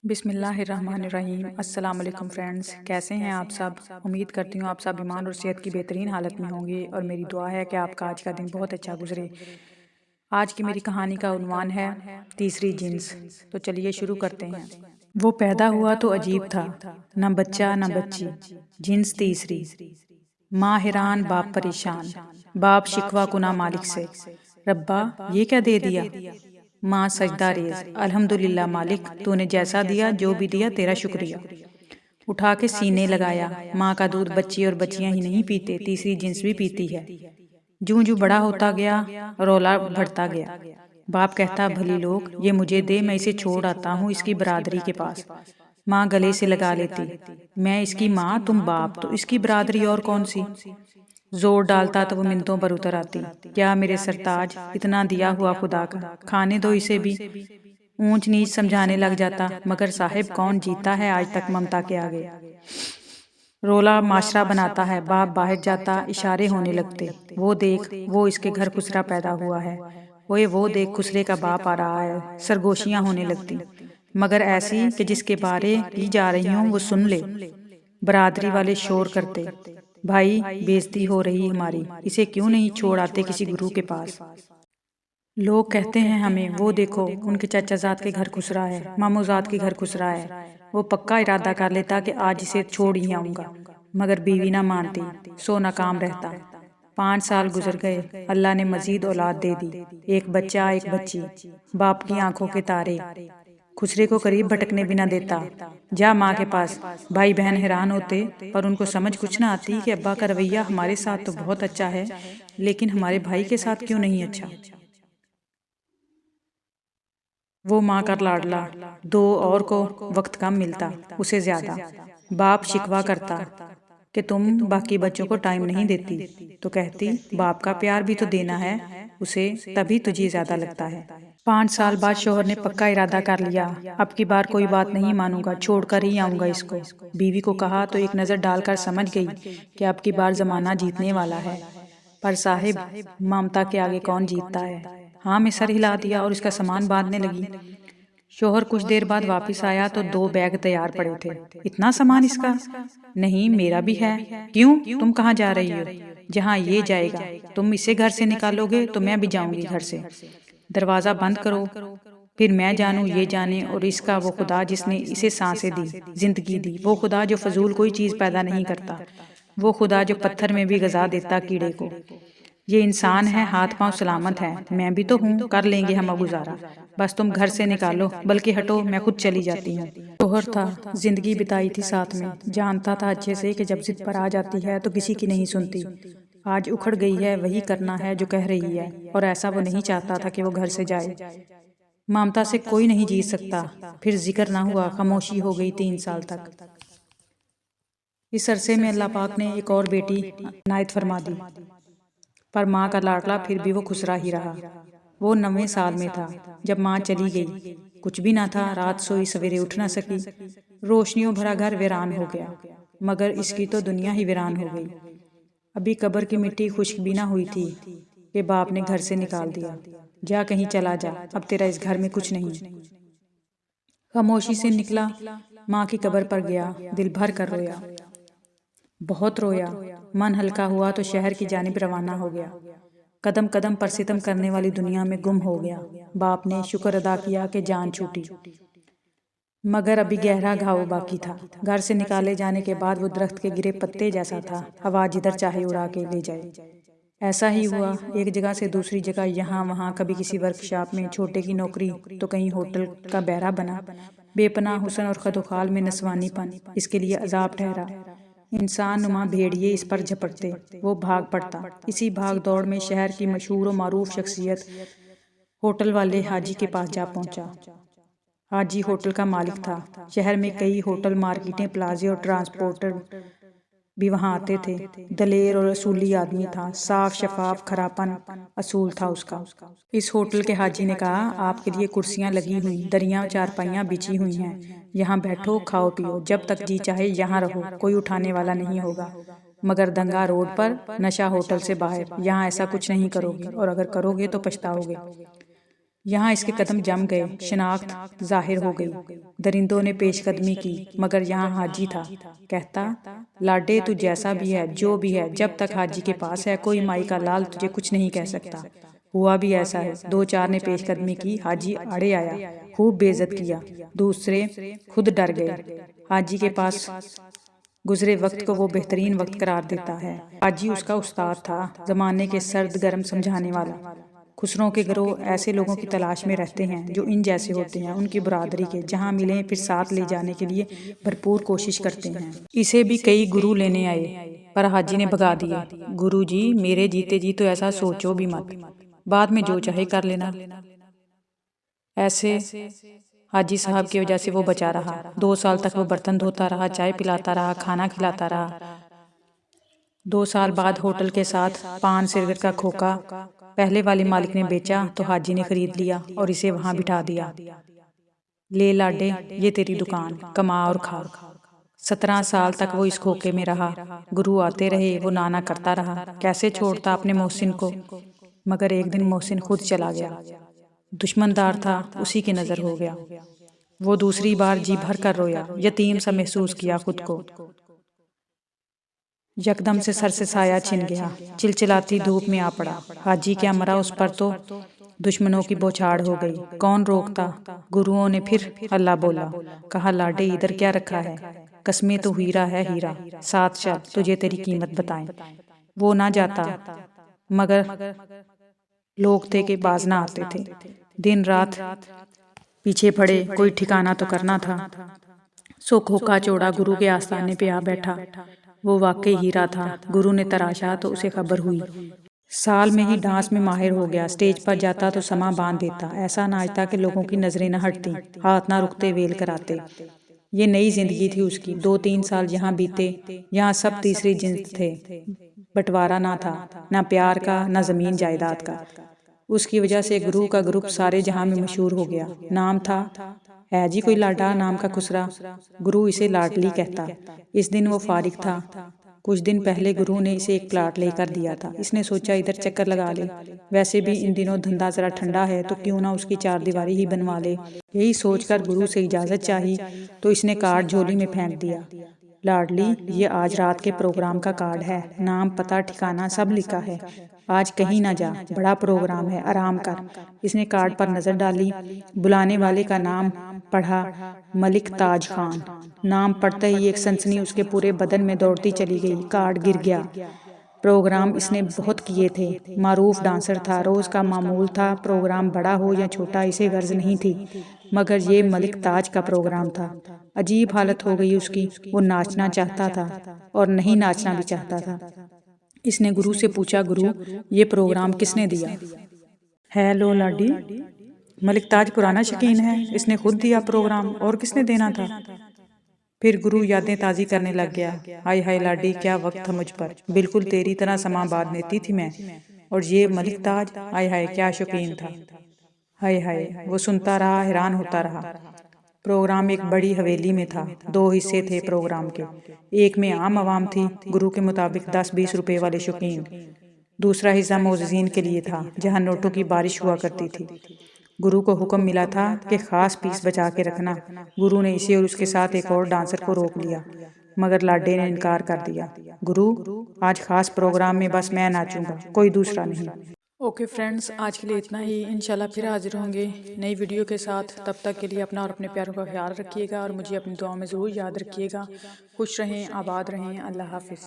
बिस्मिल्लाहिर्रहमानिर्रहीम। अस्सलाम वालेकुम फ्रेंड्स, कैसे हैं आप सब। उम्मीद करती हूँ आप सब ईमान और सेहत की बेहतरीन हालत में होंगे और मेरी दुआ है कि आपका आज का दिन बहुत अच्छा गुजरे। आज की मेरी कहानी का उन्वान है तीसरी जिन्स। तो चलिए शुरू करते हैं। वो पैदा हुआ तो अजीब था, न बच्चा न बच्ची, जिन्स तीसरी। माँ हैरान, बाप परेशान। बाप शिकवा कुना मालिक से, रब्बा ये क्या दे दिया। माँ सजदा रेज, अल्हम्दुलिल्लाह मालिक, तूने जैसा दिया जो भी दिया तेरा शुक्रिया। उठा के सीने लगाया। माँ का दूध बच्ची और बच्चियां ही नहीं पीते, तीसरी जिन्स भी पीती है। जूं जूं बड़ा होता गया रौला बढ़ता गया। बाप कहता, भली लोग ये मुझे दे, मैं इसे छोड़ आता हूँ इसकी बरादरी के पास। माँ गले से लगा लेती, मैं इसकी माँ तुम बाप, तो इसकी बरादरी और कौन सी। जोर डालता तो वो मिनतों पर उतर आती, क्या मेरे सरताज, इतना दिया हुआ खुदा का, खाने दो इसे भी। ऊंच नीच समझाने लग जाता, मगर साहिब कौन जीता है आज तक ममता के आगे। रोला माशरा बनाता है, बाप बाहर जाता, इशारे होने लगते, वो देख वो इसके घर खुसरा पैदा हुआ है, ओए वो देख खुसरे का बाप आ रहा है। सरगोशियां होने लगती, मगर ऐसी कि जिसके बारे की जा रही हूं वो सुन ले। बरादरी वाले शोर करते, भाई बेइज्जती हो रही हमारी, इसे क्यों नहीं छोड़ आते किसी गुरु के पास। लोग कहते हैं हमें, वो देखो उनके चाचाजाद के घर खुसरा है, मामूजाद के घर खुसरा है। वो पक्का इरादा कर लेता कि आज इसे छोड़ ही आऊंगा, मगर बीवी ना मानती, सो नाकाम रहता। 5 साल गुजर गए, अल्लाह ने मजीद औलाद दे दी, एक बच्चा एक बच्ची। बाप की आंखों के तारे, खुसरे को करीब भटकने भी ना देता। जा माँ के पास। भाई बहन हैरान होते, पर उनको समझ कुछ ना आती कि अब्बा का रवैया हमारे साथ तो बहुत अच्छा है, लेकिन हमारे भाई के साथ क्यों नहीं अच्छा। वो माँ का लाडला, दो और को वक्त कम मिलता, उसे ज्यादा। बाप शिकवा करता कि तुम बाकी बच्चों को टाइम नहीं देती, तो कहती बाप का प्यार भी तो देना है उसे, तभी तुझे ज्यादा लगता है। 5 साल बाद शोहर ने पक्का इरादा कर लिया, अब की बार कोई बात नहीं मानूंगा, छोड़कर ही आऊंगा इसको। बीवी को कहा तो एक नजर डालकर समझ गई कि अब की बार जमाना जीतने वाला है। पर साहिब, ममता के आगे कौन जीतता है। हाँ में सर हिला दिया और इसका सामान बांधने लगी। शोहर कुछ देर बाद वापस आया तो 2 बैग तैयार पड़े थे। इतना सामान इसका। नहीं मेरा भी है। क्यों, तुम कहाँ जा रही हो। जहाँ ये जाएगा, तुम इसे घर से निकालोगे तो मैं भी जाऊंगी घर से। दरवाजा बंद करो, फिर मैं जानूं ये जाने, और इसका वो खुदा जिसने इसे सांसें दी, जिंदगी दी, वो खुदा जो फजूल कोई चीज पैदा नहीं करता, वो खुदा जो पत्थर में भी गजा देता कीड़े को। ये इंसान है, हाथ पांव सलामत है, मैं भी तो हूँ, कर लेंगे हम गुजारा। बस तुम घर से निकालो, बल्कि हटो, मैं खुद चली जाती हूँ। शोहर था, जिंदगी बिताई थी साथ में, जानता था अच्छे से कि जब जिद पर आ जाती है तो किसी की नहीं सुनती। आज उखड़ गई है, वही करना है जो कह रही है, और ऐसा वो नहीं चाहता था कि वो घर से जाए। ममता से कोई नहीं जीत सकता। फिर जिक्र ना हुआ, खामोशी हो गई 3 साल तक। इस अरसे में अल्लाह पाक ने एक और बेटी नायत फरमा दी, पर माँ का लाडला फिर भी वो खुसरा ही रहा। वो 9वें साल में था जब माँ चली गई। कुछ भी ना था, रात सोई सवेरे उठ ना सकी। रोशनियों भरा घर वीरान हो गया, मगर इसकी तो दुनिया ही वीरान हो गई। अभी कब्र की मिट्टी खुश्क भी ना हुई थी कि बाप ने घर से निकाल दिया। जा कहीं चला जा, अब तेरा इस घर में कुछ नहीं। खामोशी से निकला, माँ की कब्र पर गया, दिल भर कर रोया, बहुत रोया। मन हल्का हुआ तो शहर की जानिब रवाना हो गया। कदम कदम पर सितम करने वाली दुनिया में गुम हो गया। बाप ने शुक्र अदा किया कि जान छूटी, मगर अभी गहरा घाव बाकी था। घर से निकाले जाने के बाद वो दरख्त के गिरे पत्ते जैसा था, हवा जिधर चाहे उड़ा के ले जाए। ऐसा ही हुआ, एक जगह से दूसरी जगह, यहाँ वहाँ, कभी किसी वर्कशॉप में छोटे की नौकरी, तो कहीं होटल का बहरा बना। बेपनाह हुस्न और खदोखाल में नस्वानीपन इसके लिए अजाब ठहरा। इंसान नुमा भेड़िए इस पर झपटते, वो भाग पड़ता। इसी भाग दौड़ में शहर की मशहूर व मारूफ शख्सियत होटल वाले हाजी के पास जा पहुंचा। हाजी होटल का मालिक था। शहर में कई होटल, मार्केटें, प्लाजे और ट्रांसपोर्टर भी वहां आते थे। दलेर और असूली आदमी था, साफ शफाफ, खरापन असूल था उसका। इस होटल के हाजी ने कहा, आपके लिए कुर्सियां लगी हुई, दरियां चारपाइयां बिछी हुई हैं, यहाँ बैठो, खाओ पियो, जब तक जी चाहे यहाँ रहो, कोई उठाने वाला नहीं होगा। मगर दंगा रोड पर, नशा होटल से बाहर, यहाँ ऐसा कुछ नहीं करोगे, और अगर करोगे तो पछताओगे। यहाँ इसके कदम जम गए, शिनाख्त जाहिर हो गई। दरिंदों ने पेशकदमी की, मगर यहाँ हाजी था। कहता, लाडे तू जैसा भी है, जो भी है, जब तक हाजी के पास है कोई माई का लाल तुझे कुछ नहीं कह सकता। हुआ भी ऐसा है। दो चार ने पेशकदमी की, हाजी आड़े आया, खूब बेइज्जत किया। दूसरे खुद डर गए। हाजी के पास गुजरे वक्त को वो बेहतरीन वक्त करार देता है। हाजी उसका उस्ताद था, जमाने के सर्द गर्म समझाने वाला। खुसरों के गिरोह ऐसे लोगों की तलाश में रहते हैं जो इन जैसे होते हैं, उनकी बरादरी के, जहां मिले फिर साथ ले जाने के लिए भरपूर कोशिश करते हैं। इसे भी कई गुरु लेने आए, पर हाजी ने भगा दिए। गुरु जी, मेरे जीते जी तो ऐसा सोचो भी मत, बाद में जो चाहे कर लेना। ऐसे हाजी साहब की वजह से वो बचा रहा। 2 साल तक वो बर्तन धोता रहा, चाय पिलाता रहा, खाना खिलाता रहा। 2 साल बाद होटल के साथ पान सिगरेट का खोखा पहले वाले मालिक ने बेचा तो हाजी ने खरीद लिया और इसे वहां बिठा दिया। ले लाडे, ये तेरी दुकान, कमा और खा। 17 साल तक वो इस खोखे में रहा। गुरु आते रहे, वो नाना करता रहा, कैसे छोड़ता अपने मोहसिन को। मगर एक दिन मोहसिन खुद चला गया। दुश्मनदार था, उसी की नजर हो गया। वो दूसरी बार जी भर कर रोया, यतीम सा महसूस किया खुद को। यकदम से सर से साया छिन गया, चिलचिलाती धूप में आ पड़ा। हाजी क्या मरा, उस पर तो दुश्मनों की बौछार हो गई। कौन रोकता। गुरुओं ने फिर अल्लाह बोला, कहा, लाडे इधर क्या रखा है, कसमें तो हीरा है हीरा, साथ चल, तुझे तेरी कीमत बताएं। वो ना जाता, मगर लोग थे कि बाज ना आते थे। दिन रात पीछे पड़े, कोई ठिकाना तो करना था। सो खोखा चौड़ा गुरु के आस्थाने पे आ बैठा। वो वाकई हीरा था। गुरु ने तराशा तो उसे खबर हुई। साल में ही डांस में माहिर हो गया। स्टेज पर जाता तो समा बांध देता, ऐसा नाचता कि लोगों की नजरें न हटती, हाथ ना रुकते, वेल कराते। ये नई जिंदगी थी उसकी। 2-3 साल यहाँ बीते। यहाँ सब तीसरी जिंस थे। बंटवारा ना था, ना प्यार का, ना जमीन जायदाद का। उसकी वजह से गुरु का ग्रुप सारे जहां में मशहूर हो गया। नाम था, है जी कोई लाडा नाम का खुसरा। गुरु इसे लाडली कहता। इस दिन वो फारिग था। कुछ दिन पहले गुरु ने इसे एक प्लाट लेकर दिया था। इसने सोचा इधर चक्कर लगा ले, वैसे भी इन दिनों धंधा जरा ठंडा है तो क्यों ना उसकी 4 दीवारी ही बनवा ले। यही सोचकर गुरु से इजाजत चाही तो इसने कार्ड झोली में फेंक दिया। लाडली, ये आज रात के प्रोग्राम का कार्ड है, नाम पता ठिकाना सब लिखा है। आज कहीं ना जा, बड़ा प्रोग्राम है, आराम कर। इसने कार्ड पर नजर डाली। बुलाने वाले का नाम पढ़ा, मलिक ताज खान। नाम पढ़ते ही एक सनसनी उसके पूरे बदन में दौड़ती चली गई। कार्ड गिर गया। प्रोग्राम इसने बहुत किए थे, मारूफ डांसर था, रोज का मामूल था। प्रोग्राम बड़ा हो या छोटा इसे गर्ज नहीं थी, मगर ये मलिक ताज का प्रोग्राम था। अजीब हालत हो गई उसकी। वो नाचना चाहता था और नहीं नाचना भी चाहता था। इसने गुरु से पूछा, गुरु, ये प्रोग्राम किसने दिया है? लो लाडी, मलिक ताज पुराना शकीन है, इसने खुद दिया प्रोग्राम, और किसने देना था? फिर गुरु यादें ताजी करने लग गया। हाय हाय लाडी, क्या वक्त था मुझ पर, बिल्कुल तेरी तरह समा बांध लेती थी मैं। और ये मलिक ताज, हाय हाय क्या शौकीन था। हाय हाय, वो सुनता रहा, हैरान होता रहा। प्रोग्राम एक बड़ी हवेली में था। 2 हिस्से थे प्रोग्राम के। एक में आम आवाम थी, गुरु के मुताबिक 10-20 रुपए वाले शौकीन। दूसरा हिस्सा मोअज़्ज़िज़ीन के लिए था, जहां नोटों की बारिश हुआ करती थी। गुरु को हुक्म मिला था कि खास पीस बचा के रखना। गुरु ने इसे और उसके साथ एक और डांसर को रोक लिया, मगर लाडे ने इनकार कर दिया। गुरु, आज खास प्रोग्राम में बस मैं नाचूंगा, कोई दूसरा नहीं। ओके फ्रेंड्स, आज के लिए इतना ही। इंशाल्लाह फिर हाजिर होंगे नई वीडियो के साथ। तब तक के लिए अपना और अपने प्यारों का ख्याल रखिएगा और मुझे अपनी दुआ में ज़रूर याद रखिएगा। खुश रहें, आबाद रहें। अल्लाह हाफिज़।